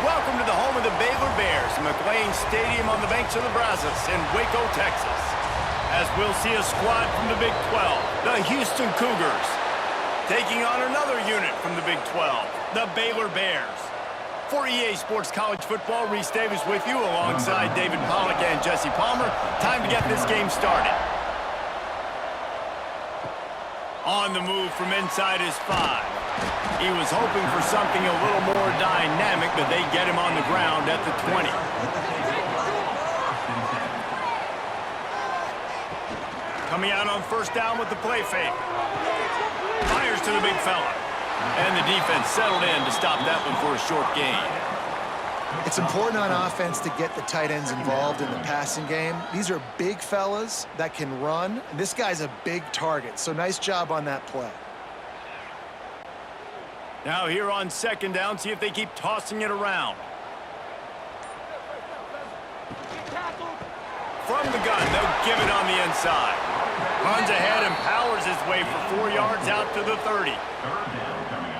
Welcome to the home of the Baylor Bears, McLean Stadium on the banks of the Brazos in Waco, Texas. As we'll see a squad from the Big 12, the Houston Cougars, taking on another unit from the Big 12, the Baylor Bears. For EA Sports College Football, Reese Davis with you alongside David Pollack and Jesse Palmer. Time to get this game started. On the move from inside his 5. He was hoping for something a little more dynamic, but they get him on the ground at the 20. Coming out on first down with the play fake. Fires to the big fella. And the defense settled in to stop that one for a short gain. It's important on offense to get the tight ends involved in the passing game. These are big fellas that can run. And this guy's a big target, so nice job on that play. Now here on second down, see if they keep tossing it around. From the gun, they'll give it on the inside. Runs ahead and powers his way for 4 yards out to the 30.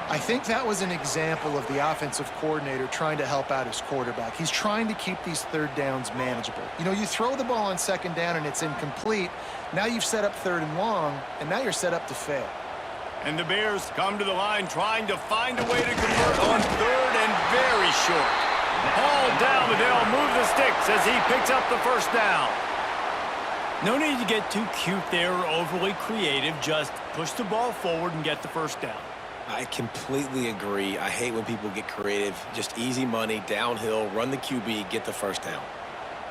I think that was an example of the offensive coordinator trying to help out his quarterback. He's trying to keep these third downs manageable. You know, you throw the ball on second down and it's incomplete. Now you've set up third and long, and now you're set up to fail. And the Bears come to the line trying to find a way to convert on third and very short. Hauled down, but they'll move the sticks as he picks up the first down. No need to get too cute there or overly creative. Just push the ball forward and get the first down. I completely agree. I hate when people get creative. Just easy money, downhill, run the QB, get the first down.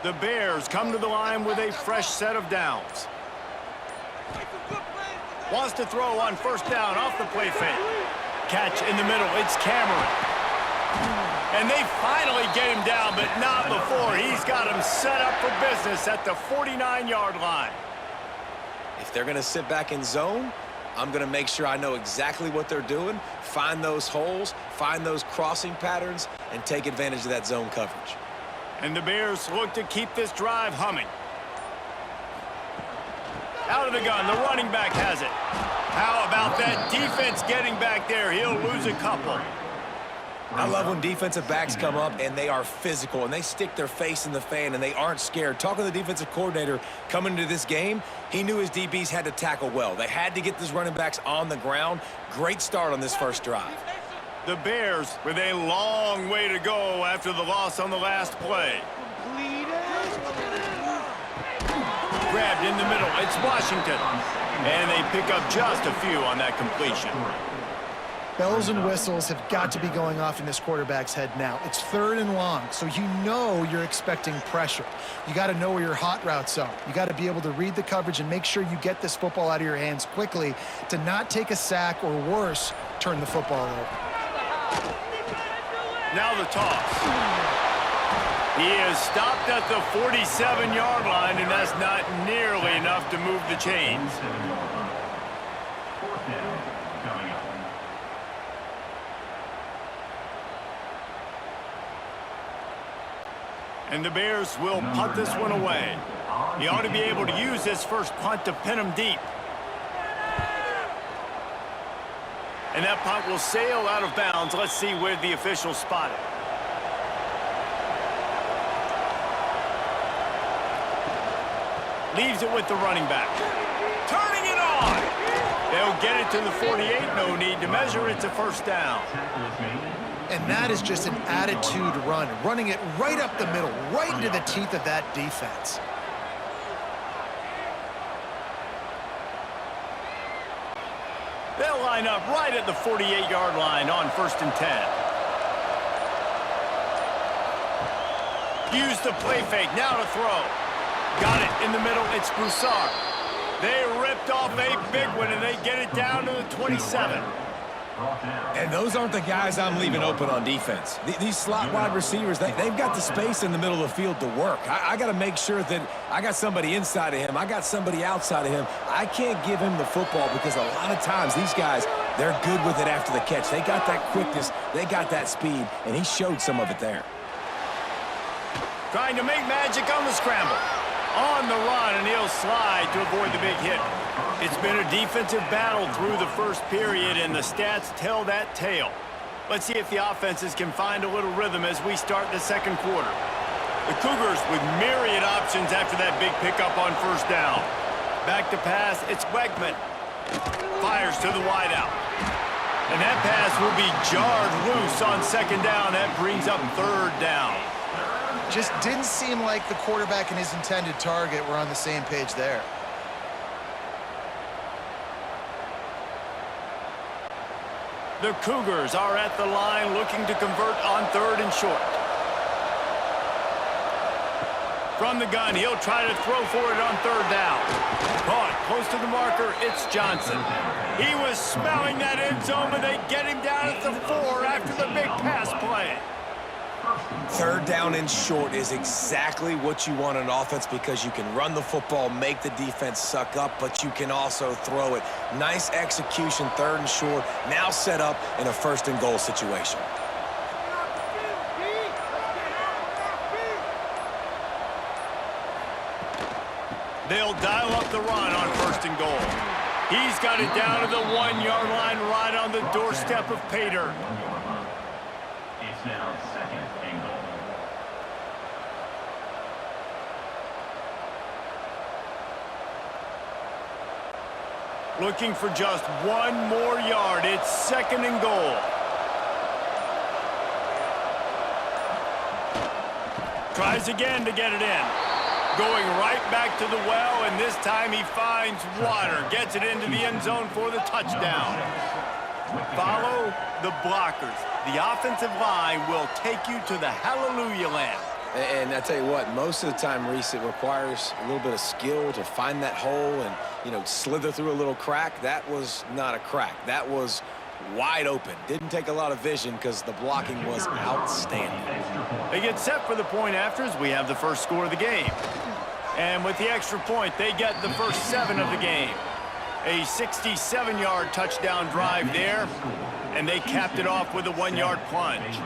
The Bears come to the line with a fresh set of downs. Wants to throw on first down off the play fake. Catch in the middle. It's Cameron. And they finally get him down, but not before. He's got him set up for business at the 49-yard line. If they're going to sit back in zone, I'm going to make sure I know exactly what they're doing, find those holes, find those crossing patterns, and take advantage of that zone coverage. And the Bears look to keep this drive humming. Out of the gun, the running back has it. How about that defense getting back there? He'll lose a couple. I love when defensive backs come up and they are physical and they stick their face in the fan and they aren't scared. Talking to the defensive coordinator coming into this game, he knew his DBs had to tackle well. They had to get these running backs on the ground. Great start on this first drive. The Bears with a long way to go after the loss on the last play. Grabbed in the middle, it's Washington. And they pick up just a few on that completion. Bells and whistles have got to be going off in this quarterback's head now. It's third and long, so you know you're expecting pressure. You got to know where your hot routes are. You got to be able to read the coverage and make sure you get this football out of your hands quickly to not take a sack or worse, turn the football over. Now the toss. He is stopped at the 47-yard line, and that's not nearly enough to move the chains. And the Bears will punt this one away. He ought to be able to use this first punt to pin him deep. And that punt will sail out of bounds. Let's see where the officials spot it. Leaves it with the running back. Turning it on. They'll get it to the 48. No need to measure. It's a first down. And that is just an attitude run, running it right up the middle, right into the teeth of that defense. They'll line up right at the 48-yard line on 1st and 10. Use the play fake, now to throw. Got it in the middle, it's Broussard. They ripped off a big one, and they get it down to the 27. And those aren't the guys I'm leaving open on defense. These slot wide receivers, they've got the space in the middle of the field to work. I got to make sure that I got somebody inside of him. I got somebody outside of him. I can't give him the football because a lot of times these guys, they're good with it after the catch. They got that quickness. They got that speed, and he showed some of it there. Trying to make magic on the scramble. On the run, and he'll slide to avoid the big hit. It's been a defensive battle through the first period, and the stats tell that tale. Let's see if the offenses can find a little rhythm as we start the second quarter. The Cougars with myriad options after that big pickup on first down. Back to pass, it's Wegman. Fires to the wideout. And that pass will be jarred loose on second down. That brings up third down. Just didn't seem like the quarterback and his intended target were on the same page there. The Cougars are at the line looking to convert on third and short. From the gun, he'll try to throw for it on third down. Caught close to the marker, it's Johnson. He was smelling that end zone, but they get him down at the 4 after the big pass play. Third down and short is exactly what you want on offense because you can run the football, make the defense suck up, but you can also throw it. Nice execution, third and short, now set up in a first and goal situation. They'll dial up the run on first and goal. He's got it down to the 1-yard line right on the doorstep of Pater. It's now second and goal. Looking for just one more yard. It's second and goal. Tries again to get it in. Going right back to the well, and this time he finds water. Gets it into the end zone for the touchdown. Follow the blockers. The offensive line will take you to the hallelujah land. And I tell you what, most of the time, Reese, it requires a little bit of skill to find that hole and, you know, slither through a little crack. That was not a crack. That was wide open. Didn't take a lot of vision because the blocking was outstanding. They get set for the point after as we have the first score of the game. And with the extra point, they get the first 7 of the game. A 67-yard touchdown drive there, and they capped it off with a 1-yard plunge.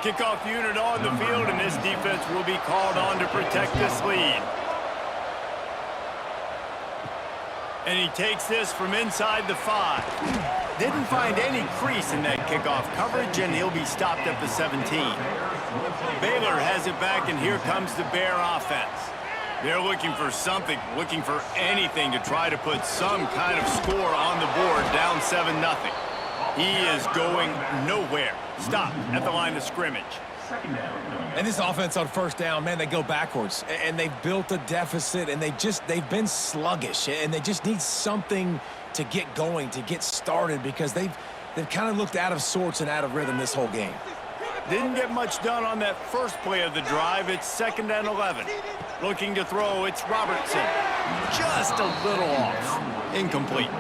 Kickoff unit on the field, and this defense will be called on to protect this lead. And he takes this from inside the 5. Didn't find any crease in that kickoff coverage, and he'll be stopped at the 17. Baylor has it back, and here comes the Bear offense. They're looking for something, looking for anything to try to put some kind of score on the board, down 7-0. He is going nowhere. Stop at the line of scrimmage. And this offense on first down, man, they go backwards. And they've built a deficit, and they've been sluggish. And they just need something to get going, to get started, because they've kind of looked out of sorts and out of rhythm this whole game. Didn't get much done on that first play of the drive. It's 2nd and 11. Looking to throw, it's Robertson. Just a little off. Incomplete.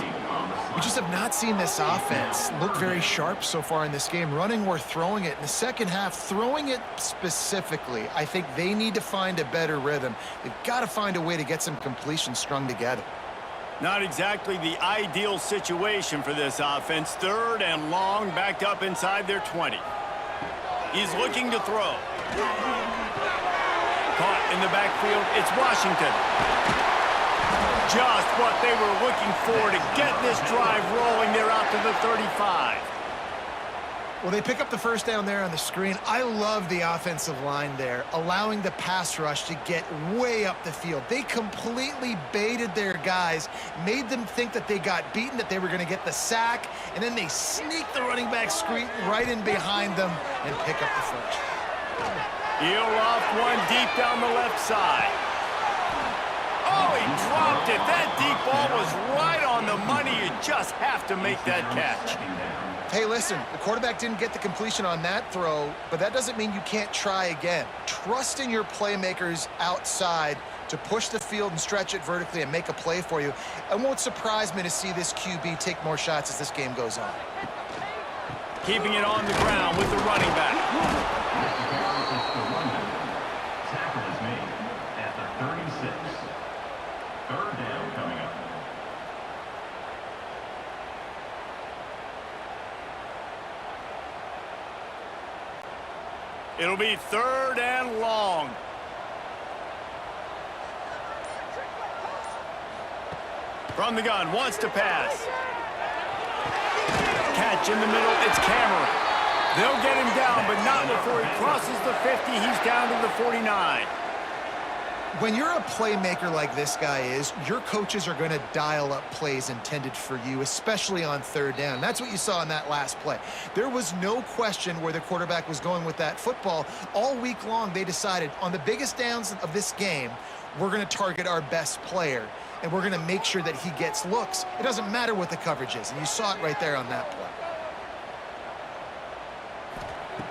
We just have not seen this offense look very sharp so far in this game, running or throwing it. In the second half, throwing it specifically, I think they need to find a better rhythm. They've got to find a way to get some completions strung together. Not exactly the ideal situation for this offense. 3rd and long, backed up inside their 20. He's looking to throw. Caught in the backfield, it's Washington. Just what they were looking for to get this drive rolling. They're out to the 35. Well, they pick up the first down there on the screen. I love the offensive line there, allowing the pass rush to get way up the field. They completely baited their guys, made them think that they got beaten, that they were going to get the sack, and then they sneak the running back screen right in behind them and pick up the first. He'll off one deep down the left side. Oh, he dropped it. That deep ball was right on the money. You just have to make that catch. Hey, listen, the quarterback didn't get the completion on that throw, but that doesn't mean you can't try again. Trust in your playmakers outside to push the field and stretch it vertically and make a play for you. It won't surprise me to see this QB take more shots as this game goes on. Keeping it on the ground with the running back. Tackle is made at the 36. 3rd down coming up. It'll be 3rd and long. From the gun, wants to pass. Catch stretch in the middle. It's Cameron. They'll get him down, but not before he crosses the 50. He's down to the 49. When you're a playmaker like this guy is, your coaches are going to dial up plays intended for you, especially on third down. That's what you saw in that last play. There was no question where the quarterback was going with that football. All week long, they decided on the biggest downs of this game, we're going to target our best player, and we're going to make sure that he gets looks. It doesn't matter what the coverage is, and you saw it right there on that play.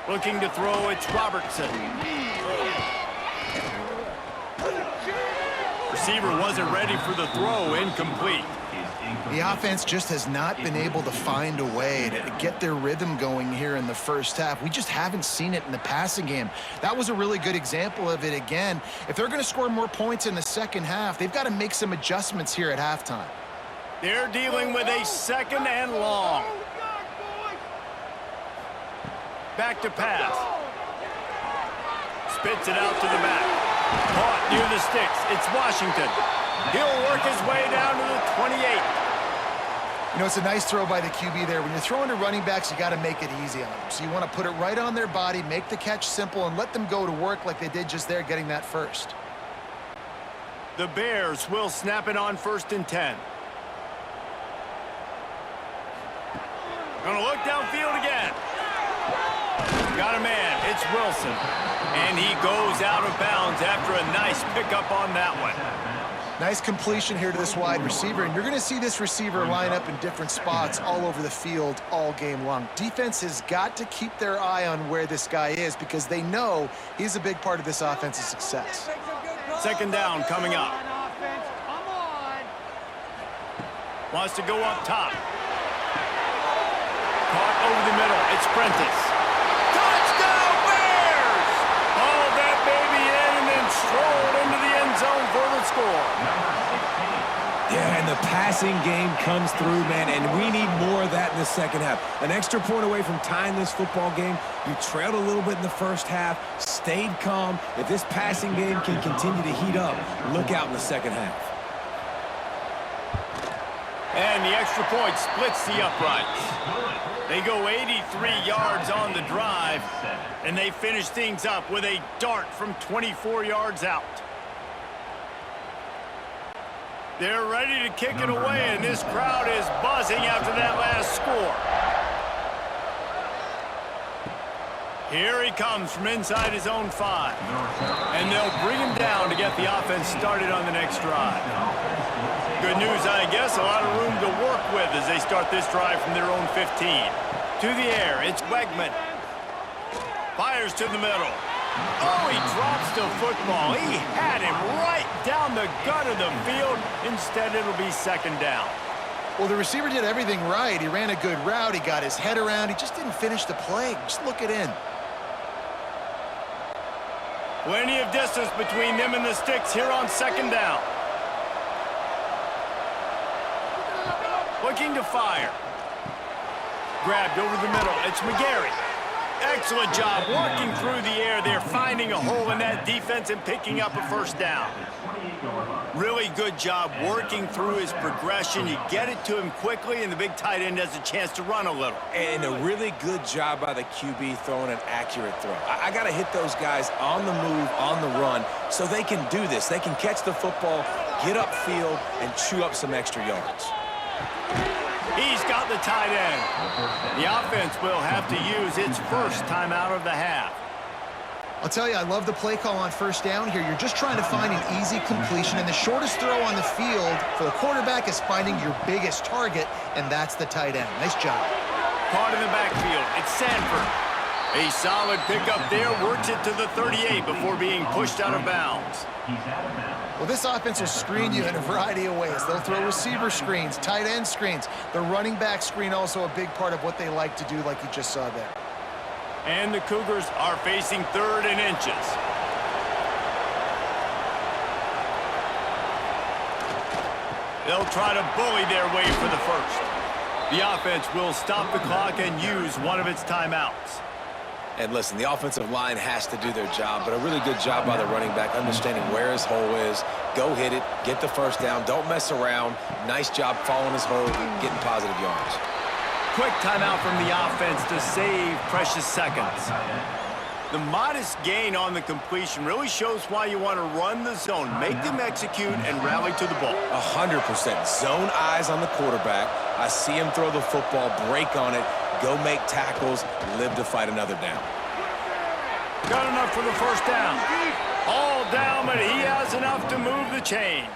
Looking to throw, it's Robertson. Receiver wasn't ready for the throw, incomplete. The offense just has not been able to find a way to get their rhythm going here in the first half. We just haven't seen it in the passing game. That was a really good example of it again. If they're going to score more points in the second half, they've got to make some adjustments here at halftime. They're dealing with a second and long. Back to pass. Spits it out to the back. Caught near the sticks. It's Washington. He'll work his way down to the 28. You know, it's a nice throw by the QB there. When you're throwing to running backs, you got to make it easy on them. So you want to put it right on their body, make the catch simple, and let them go to work like they did just there, getting that first. The Bears will snap it on 1st and 10. Gonna look downfield again. Got a man. It's Wilson. And he goes out of bounds after a nice pickup on that one. Nice completion here to this wide receiver, and you're going to see this receiver line up in different spots all over the field all game long. Defense has got to keep their eye on where this guy is because they know he's a big part of this offense's success. Second down coming up. Wants to go up top. Caught over the middle. It's Prentice. Touchdown Bears! Haul that baby in and then strolled into the end zone for the score. Yeah, and the passing game comes through, man, and we need more of that in the second half. An extra point away from tying this football game. You trailed a little bit in the first half, stayed calm. If this passing game can continue to heat up, look out in the second half. And the extra point splits the uprights. They go 83 yards on the drive, and they finish things up with a dart from 24 yards out. They're ready to kick it away, and this crowd is buzzing after that last score. Here he comes from inside his own 5. And they'll bring him down to get the offense started on the next drive. Good news, I guess, a lot of room to work with as they start this drive from their own 15. To the air, it's Wegman. Fires to the middle. Oh, he drops the football. He had him right down the gut of the field. Instead, it'll be second down. Well, the receiver did everything right. He ran a good route. He got his head around. He just didn't finish the play. Just look it in. Plenty of distance between them and the sticks here on second down. Looking to fire. Grabbed over the middle. It's McGarry. Excellent job working through the air there, finding a hole in that defense and picking up a first down. Really good job working through his progression. You get it to him quickly, and the big tight end has a chance to run a little. And a really good job by the QB throwing an accurate throw. I got to hit those guys on the move, on the run, so they can do this. They can catch the football, get upfield, and chew up some extra yards. He's got the tight end. The offense will have to use its first timeout of the half. I'll tell you, I love the play call on first down here. You're just trying to find an easy completion, and the shortest throw on the field for the quarterback is finding your biggest target, and that's the tight end. Nice job. Caught in the backfield. It's Sanford. A solid pickup there. Works it to the 38 before being pushed out of bounds. Well, this offense will screen you in a variety of ways. They'll throw receiver screens, tight end screens. The running back screen also a big part of what they like to do, like you just saw there. And the Cougars are facing 3rd and inches. They'll try to bully their way for the first. The offense will stop the clock and use one of its timeouts. And listen, the offensive line has to do their job, but a really good job by the running back, understanding where his hole is. Go hit it, get the first down, don't mess around. Nice job following his hole, getting positive yards. Quick timeout from the offense to save precious seconds. The modest gain on the completion really shows why you want to run the zone, make them execute, and rally to the ball. 100%. Zone eyes on the quarterback. I see him throw the football, break on it, go make tackles, live to fight another down. Got enough for the first down. All down, but he has enough to move the chains.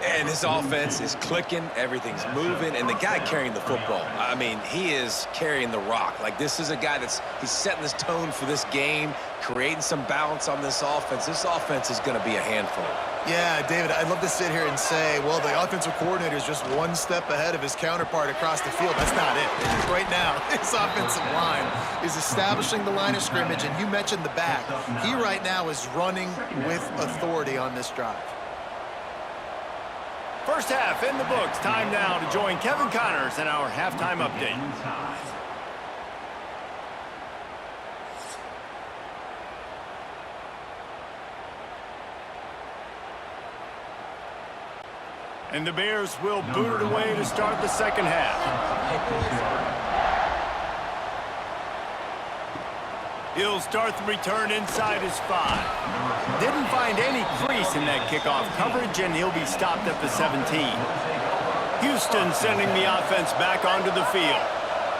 And this offense is clicking, everything's moving, and the guy carrying the football, I mean, he is carrying the rock. Like, this is a guy he's setting this tone for this game, creating some balance on this offense. This offense is going to be a handful. Yeah, David, I'd love to sit here and say, well, the offensive coordinator is just one step ahead of his counterpart across the field. That's not it. Right now, his offensive line is establishing the line of scrimmage, and you mentioned the back. He right now is running with authority on this drive. First half in the books. Time now to join Kevin Connors in our halftime update. And the Bears will boot it away to start the second half. He'll start the return inside his 5. Didn't find any crease in that kickoff coverage, and he'll be stopped at the 17. Houston sending the offense back onto the field.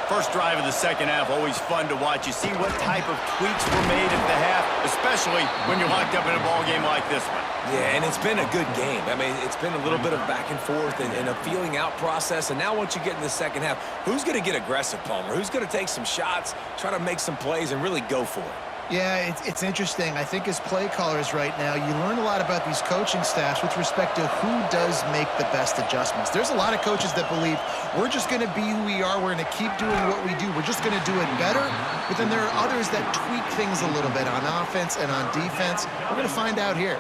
First drive of the second half, always fun to watch. You see what type of tweaks were made at the half, especially when you're locked up in a ball game like this one. Yeah, and it's been a good game. I mean, it's been a little bit of back and forth and a feeling out process. And now once you get in the second half, who's going to get aggressive, Palmer? Who's going to take some shots, try to make some plays, and really go for it? Yeah, it's interesting. I think as play callers right now, you learn a lot about these coaching staffs with respect to who does make the best adjustments. There's a lot of coaches that believe we're just going to be who we are. We're going to keep doing what we do. We're just going to do it better. But then there are others that tweak things a little bit on offense and on defense. We're going to find out here.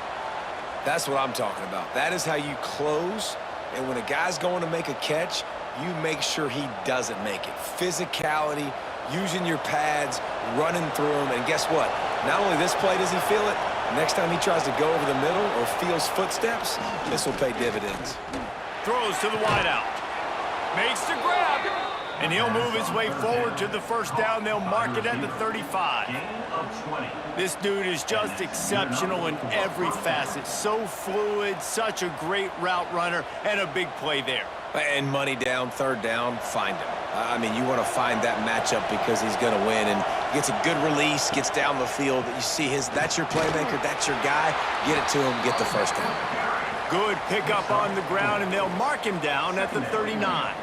That's what I'm talking about. That is how you close. And when a guy's going to make a catch, you make sure he doesn't make it. Physicality, using your pads, running through them, and guess what? Not only this play does he feel it, next time he tries to go over the middle or feels footsteps, this will pay dividends. Throws to the wideout. Makes the grab. And he'll move his way forward to the first down. They'll mark it at the 35. This dude is just exceptional in every facet. So fluid, such a great route runner, and a big play there. And money down, third down, find him. I mean, you want to find that matchup because he's going to win. And gets a good release, gets down the field. You see that's your playmaker, that's your guy. Get it to him, get the first down. Good pickup on the ground, and they'll mark him down at the 39.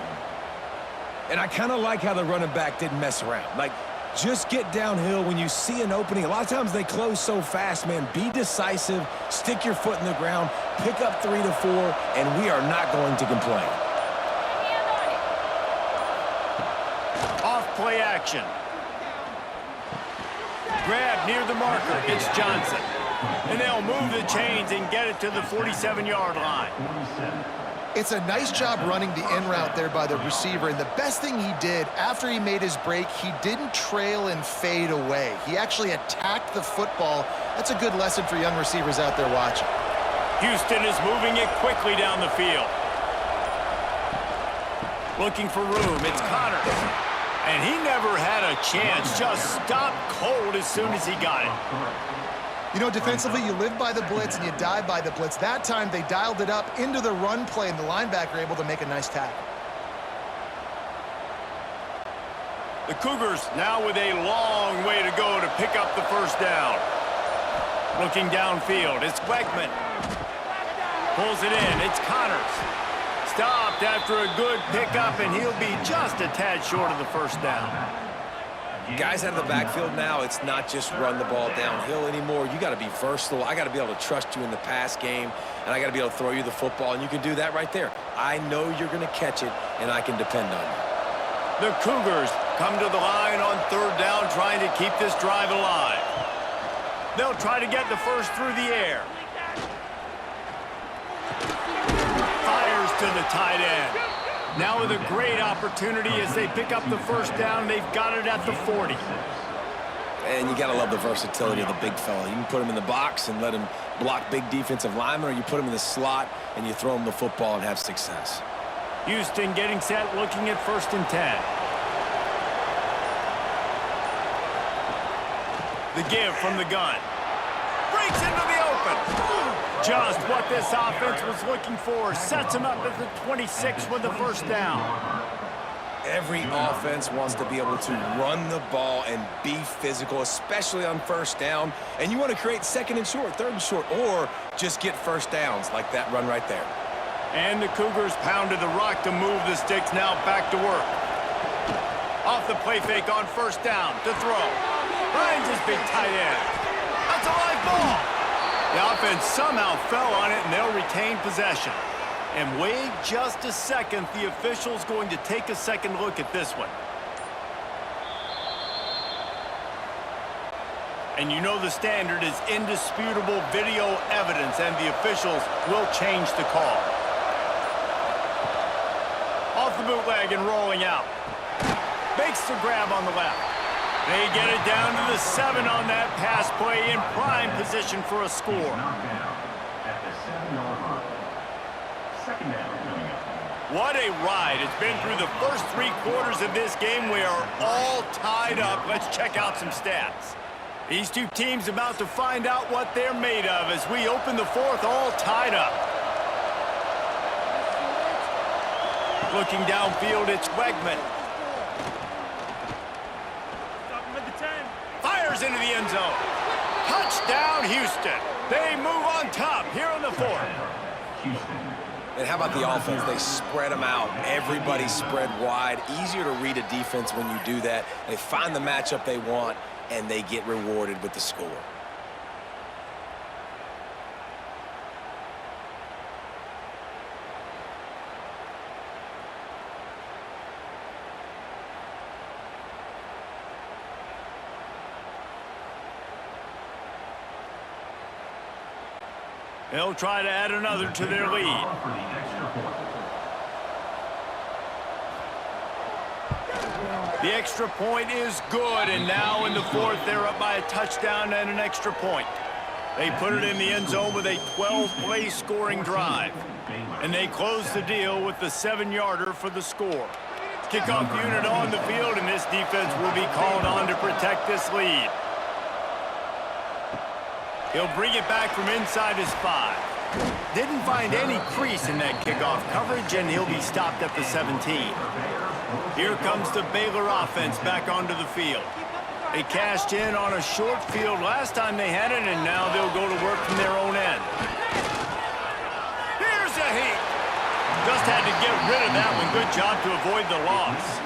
And I kind of like how the running back didn't mess around. Like, just get downhill when you see an opening. A lot of times they close so fast, man. Be decisive, stick your foot in the ground, pick up 3 to 4, and we are not going to complain. Off play action. Grab near the marker. It's Johnson. And they'll move the chains and get it to the 47-yard line. It's a nice job running the in route there by the receiver, and the best thing he did after he made his break, he didn't trail and fade away. He actually attacked the football. That's a good lesson for young receivers out there watching. Houston is moving it quickly down the field. Looking for room, it's Connors. And he never had a chance, just stopped cold as soon as he got it. You know, defensively, you live by the blitz and you die by the blitz. That time, they dialed it up into the run play, and the linebacker able to make a nice tackle. The Cougars now with a long way to go to pick up the first down. Looking downfield, it's Wegman. Pulls it in, it's Connors. Stopped after a good pickup, and he'll be just a tad short of the first down. Guys out of the backfield now, it's not just run the ball downhill anymore. You got to be versatile. I got to be able to trust you in the pass game, and I got to be able to throw you the football, and you can do that right there. I know you're going to catch it, and I can depend on you. The Cougars come to the line on third down, trying to keep this drive alive. They'll try to get the first through the air. Fires to the tight end. Now with a great opportunity as they pick up the first down. They've got it at the 40. And you got to love the versatility of the big fella. You can put him in the box and let him block big defensive linemen, or you put him in the slot and you throw him the football and have success. Houston getting set, looking at 1st and 10. The give from the gun. Breaks into the open. Just what this offense was looking for. Sets him up at the 26 with the 1st down. Every offense wants to be able to run the ball and be physical, especially on 1st down. And you want to create 2nd and short, 3rd and short, or just get 1st downs like that run right there. And the Cougars pounded the rock to move the sticks. Now back to work. Off the play fake on 1st down to throw. Finds his big tight end. That's a live ball. The offense somehow fell on it, and they'll retain possession. And wait just a second. The official's going to take a second look at this one. And you know the standard is indisputable video evidence, and the officials will change the call. Off the bootleg and rolling out. Makes the grab on the left. They get it down to the 7 on that pass play, in prime position for a score. Knocked down at the 7-yard line. 2nd down coming up. What a ride. It's been through the first 3 quarters of this game. We are all tied up. Let's check out some stats. These two teams about to find out what they're made of as we open the 4th, all tied up. Looking downfield, it's Wegman. Fires into the end zone. Touchdown, Houston. They move on top here in the 4th. Houston. And how about the offense? They spread them out. Everybody spread wide. Easier to read a defense when you do that. They find the matchup they want, and they get rewarded with the score. They'll try to add another to their lead. For the extra point. The extra point is good, and now in the 4th, they're up by a touchdown and an extra point. They put it in the end zone with a 12-play scoring drive. And they close the deal with the 7-yarder for the score. Kickoff unit on the field, and this defense will be called on to protect this lead. He'll bring it back from inside his 5. Didn't find any crease in that kickoff coverage, and he'll be stopped at the 17. Here comes the Baylor offense back onto the field. They cashed in on a short field last time they had it, and now they'll go to work from their own end. Here's a heat. Just had to get rid of that one. Good job to avoid the loss.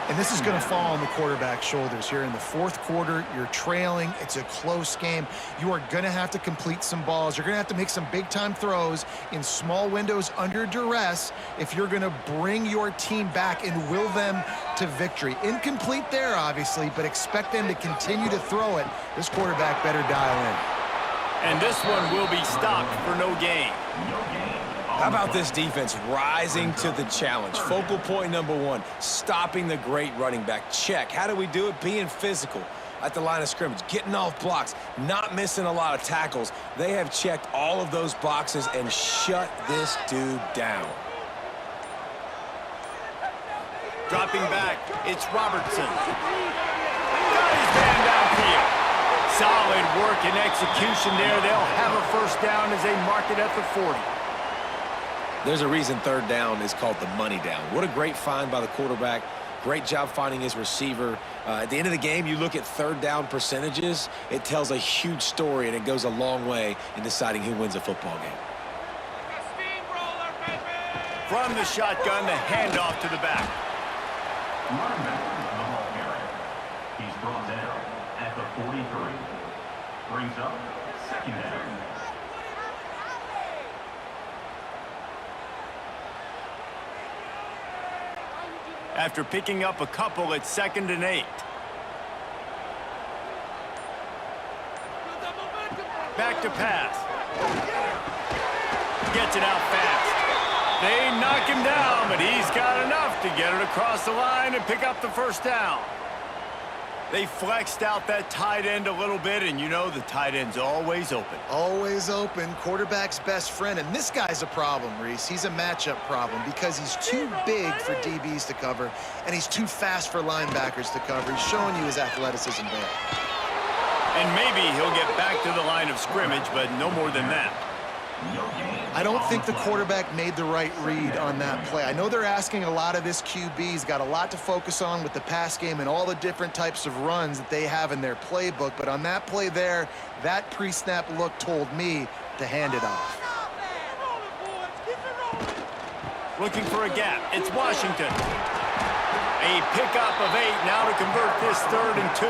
And this is going to fall on the quarterback's shoulders here in the 4th quarter. You're trailing. It's a close game. You are going to have to complete some balls. You're going to have to make some big-time throws in small windows under duress if you're going to bring your team back and will them to victory. Incomplete there, obviously, but expect them to continue to throw it. This quarterback better dial in. And this one will be stopped for no gain. How about this defense rising to the challenge? Focal point number 1, stopping the great running back. Check. How do we do it? Being physical at the line of scrimmage, getting off blocks, not missing a lot of tackles. They have checked all of those boxes and shut this dude down. Dropping back, it's Robertson. Got his man downfield. Solid work and execution there. They'll have a 1st down as they mark it at the 40. There's a reason 3rd down is called the money down. What a great find by the quarterback. Great job finding his receiver. At the end of the game, you look at 3rd down percentages. It tells a huge story, and it goes a long way in deciding who wins a football game. From the shotgun, the handoff to the back. Running back to the ball carrier. He's brought down at the 43. Brings up 2nd down. After picking up a couple at 2nd and 8. Back to pass. Gets it out fast. They knock him down, but he's got enough to get it across the line and pick up the 1st down. They flexed out that tight end a little bit, and you know the tight end's always open. Always open, quarterback's best friend. And this guy's a problem, Reese. He's a matchup problem because he's too big for DBs to cover, and he's too fast for linebackers to cover. He's showing you his athleticism there. And maybe he'll get back to the line of scrimmage, but no more than that. I don't think the quarterback made the right read on that play. I know they're asking a lot of this QB. He's got a lot to focus on with the pass game and all the different types of runs that they have in their playbook. But on that play there, that pre-snap look told me to hand it off. Looking for a gap. It's Washington. A pickup of 8 now to convert this 3rd and 2.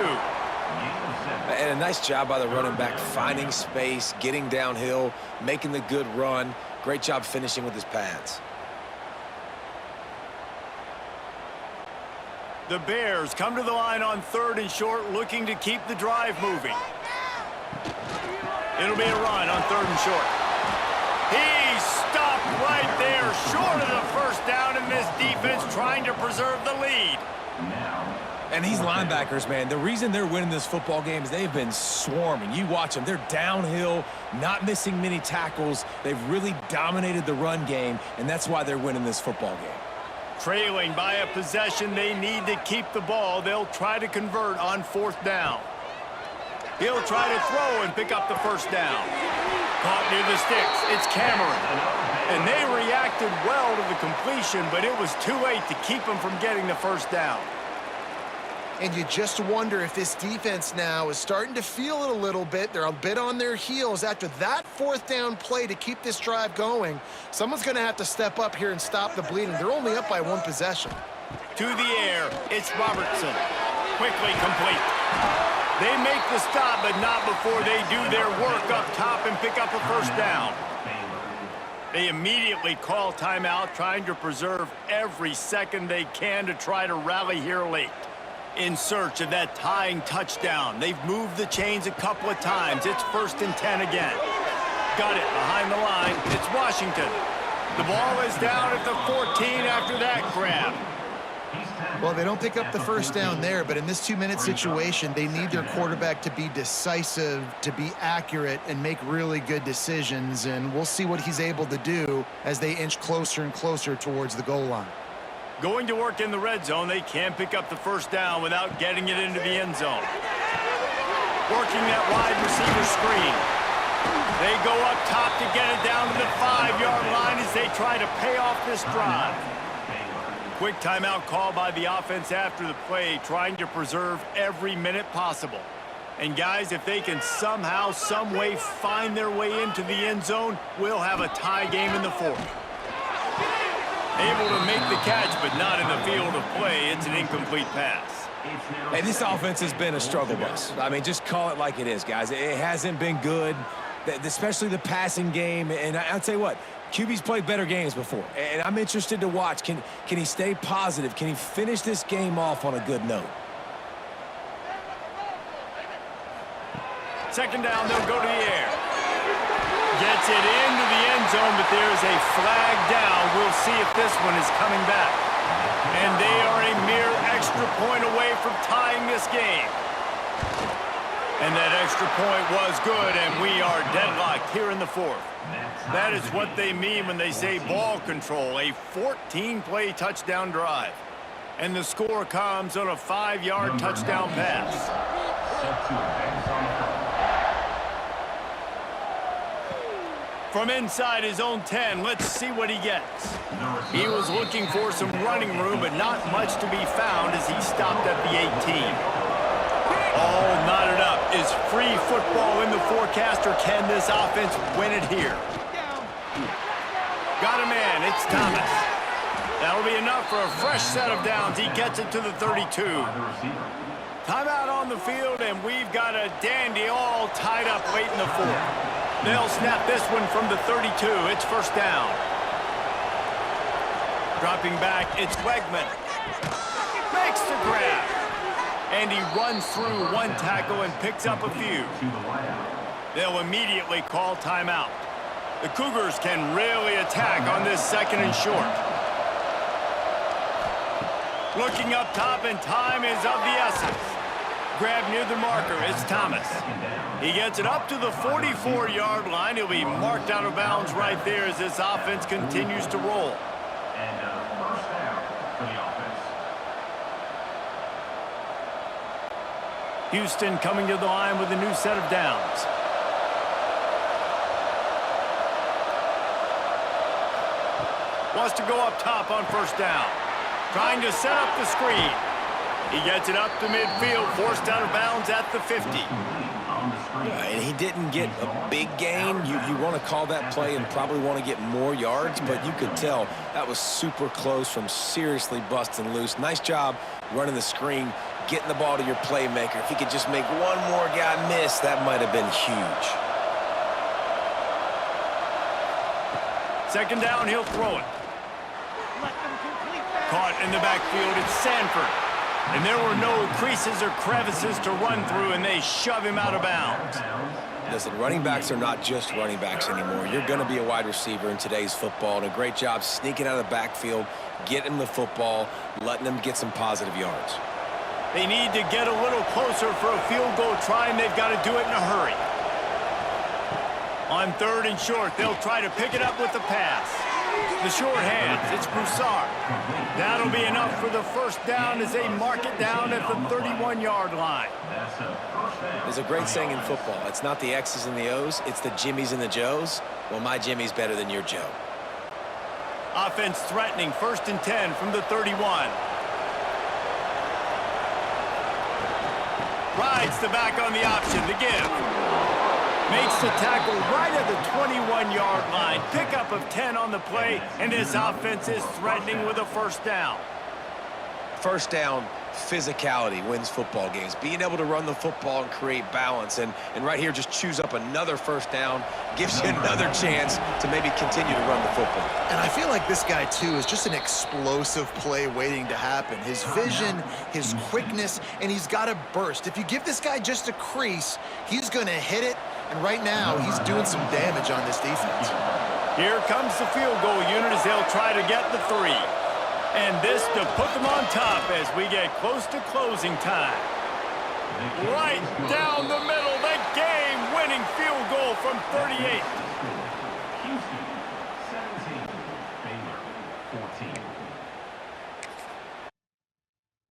And a nice job by the running back, finding space, getting downhill, making the good run. Great job finishing with his pads. The Bears come to the line on 3rd and short, looking to keep the drive moving. It'll be a run on 3rd and short. He stopped right there, short of the first down, in this defense trying to preserve the lead. And these linebackers, man, the reason they're winning this football game is they've been swarming. You watch them. They're downhill, not missing many tackles. They've really dominated the run game, and that's why they're winning this football game. Trailing by a possession, they need to keep the ball. They'll try to convert on 4th down. He'll try to throw and pick up the first down. Caught near the sticks. It's Cameron. And they reacted well to the completion, but it was too late to keep them from getting the first down. And you just wonder if this defense now is starting to feel it a little bit. They're a bit on their heels after that 4th down play to keep this drive going. Someone's going to have to step up here and stop the bleeding. They're only up by 1 possession. To the air, it's Robertson. Quickly complete. They make the stop, but not before they do their work up top and pick up a first down. They immediately call timeout, trying to preserve every second they can to try to rally here late. In search of that tying touchdown. They've moved the chains a couple of times. It's 1st and 10 again. Got it behind the line. It's Washington. The ball is down at the 14 after that grab. Well, they don't pick up the first down there, but in this 2-minute situation, they need their quarterback to be decisive, to be accurate, and make really good decisions. And we'll see what he's able to do as they inch closer and closer towards the goal line. Going to work in the red zone, they can't pick up the first down without getting it into the end zone. Working that wide receiver screen. They go up top to get it down to the 5-yard line as they try to pay off this drive. Quick timeout call by the offense after the play, trying to preserve every minute possible. And guys, if they can somehow, some way find their way into the end zone, we'll have a tie game in the 4th. Able to make the catch, but not in the field of play. It's an incomplete pass. Hey, this offense has been a struggle bus. I mean, just call it like it is, guys. It hasn't been good, especially the passing game. And I'll tell you what, QB's played better games before. And I'm interested to watch. Can he stay positive? Can he finish this game off on a good note? 2nd down, they'll go to the air. Gets it into the end zone, but there's a flag down. We'll see if this one is coming back. And they are a mere extra point away from tying this game. And that extra point was good, and we are deadlocked here in the 4th. That is what they mean when they say ball control, a 14-play touchdown drive. And the score comes on a 5-yard touchdown pass. From inside his own 10, let's see what he gets. He was looking for some running room, but not much to be found as he stopped at the 18. All knotted up. Is free football in the forecast, or can this offense win it here? Got a man. It's Thomas. That'll be enough for a fresh set of downs. He gets it to the 32. Timeout on the field, and we've got a dandy all tied up late in the 4th. They'll snap this one from the 32. It's 1st down. Dropping back, it's Wegman. Makes the grab. And he runs through one tackle and picks up a few. They'll immediately call timeout. The Cougars can really attack on this 2nd and short. Looking up top, and time is of the essence. grab near the marker. It's Thomas. He gets it up to the 44-yard line. He'll be marked out of bounds right there as this offense continues to roll. And first down for the offense. Houston coming to the line with a new set of downs. Wants to go up top on first down. Trying to set up the screen. He gets it up to midfield, forced out of bounds at the 50. Yeah, and he didn't get a big gain. You want to call that play and probably want to get more yards, but you could tell that was super close from seriously busting loose. Nice job running the screen, getting the ball to your playmaker. If he could just make one more guy miss, that might have been huge. Second down, he'll throw it. Caught in the backfield, it's Sanford. And there were no creases or crevices to run through, and they shove him out of bounds. Listen, running backs are not just running backs anymore. You're going to be a wide receiver in today's football, and a great job sneaking out of the backfield, getting the football, letting them get some positive yards. They need to get a little closer for a field goal try, and they've got to do it in a hurry. On third and short, they'll try to pick it up with the pass. The short hands, it's Broussard. That'll be enough for the first down as they mark it down at the 31-yard line. There's a great saying in football. It's not the X's and the O's, it's the Jimmies and the Joes. Well, my Jimmy's better than your Joe. Offense threatening, first and 10 from the 31. Rides the back on the option to give. Makes the tackle right at the 21-yard line. Pickup of 10 on the play, and this offense is threatening with a first down. First down, physicality wins football games. Being able to run the football and create balance. And right here, just choose up another first down, gives you another chance to maybe continue to run the football. And I feel like this guy, too, is just an explosive play waiting to happen. His vision, his quickness, and he's got a burst. If you give this guy just a crease, he's going to hit it. And right now, he's doing some damage on this defense. Here comes the field goal unit as they'll try to get the 3. And this to put them on top as we get close to closing time. Right down the middle, that game-winning field goal from 38.